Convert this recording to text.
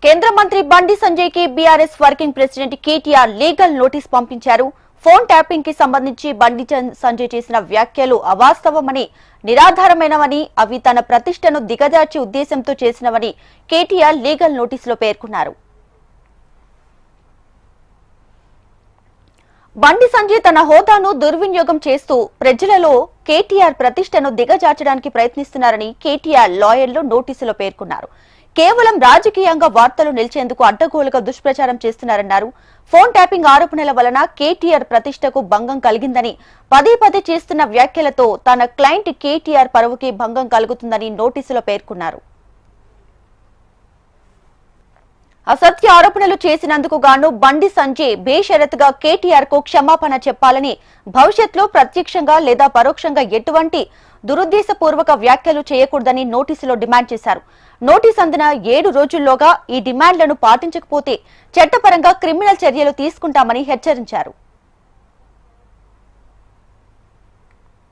కేంద్ర మంత్రి బండి సంజయ్ కి BRS working president KTR legal notice పంపించారు. ఫోన్ ట్యాపింగ్ కి సంబంధించి బండి సంజయ్ చేసిన వ్యాఖ్యలు అవాస్తవమని, నిరాధారమైనవని, అవి తన ప్రతిష్టను దిగజార్చే ఉద్దేశంతో చేసినవని కేటీఆర్ లీగల్ నోటీసులో పేర్కొన్నారు. బండి సంజయ్ తన హోదాను దుర్వినియోగం చేస్తూ ప్రజలలో కేటీఆర్ ప్రతిష్టను దిగజార్చడానికి ప్రయత్నిస్తున్నారని కేటీఆర్ లాయర్లు నోటీసులో పేర్కొన్నారు. కేవలం రాజకీయంగా వార్తలు నిలిచేందుకు అడ్డగోలుగా దుష్ప్రచారం చేస్తున్నారన్నారు. ఫోన్ ట్యాపింగ్ ఆరోపణల వలన కేటీఆర్ ప్రతిష్టకు భంగం కలిగిందని, పదే పదే చేస్తున్న వ్యాఖ్యలతో తన క్లయింట్ కేటీఆర్ పరువుకి భంగం కలుగుతుందని నోటీసులో పేర్కొన్నారు. అసత్య ఆరోపణలు చేసినందుకు గాను బండి సంజయ్ బేషరతుగా కేటీఆర్ కు క్షమాపణ చెప్పాలని, భవిష్యత్తులో ప్రత్యక్షంగా లేదా పరోక్షంగా ఎటువంటి దురుద్దేశపూర్వక వ్యాఖ్యలు చేయకూడదని నోటీసులో డిమాండ్ చేశారు. నోటీస్ అందిన 7 రోజుల్లోగా ఈ డిమాండ్లను పాటించకపోతే చట్టపరంగా క్రిమినల్ చర్యలు తీసుకుంటామని హెచ్చరించారు.